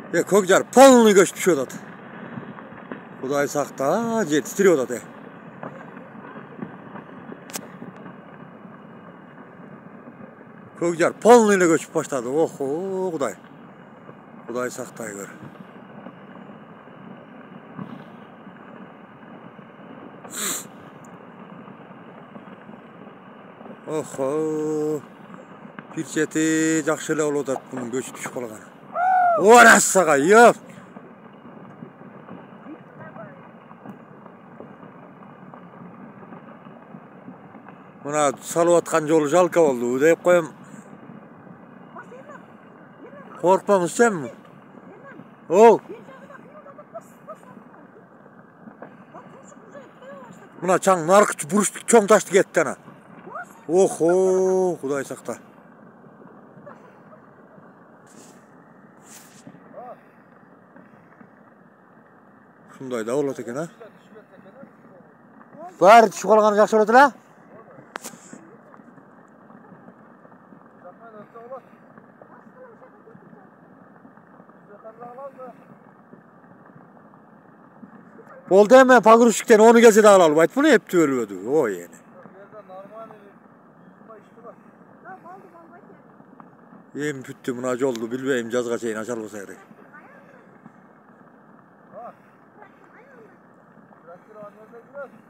Көкжар полный көчүп түшүп атат. Кудай сакта, жер титирип атат. Көкжар полный көчүп баштады. Охо, Кудай. Кудай сактай көр. Охо. Bir çeti жакшы эле болуп атат bunun көчүп түшүп калганы. Орасага, ёп. Мына салып аткан жолу жалка болду деп коем. Коркпаңыз сенми? Ол. Мына чаң наркы бурушту чоң ташты кетти ана. Охо, Кудай сакта. Шундай да болот экен, а? Баары түшүп калганы жакшы болот эле? Болду эми погрузчиктен onu келсе да алалым. Айтып буну эптеп өлбөдү. Ой эне. Эми бүттү мына жолду билбейм, жазга чейин ача албаса керек. Traktör var, nerede gidiyor?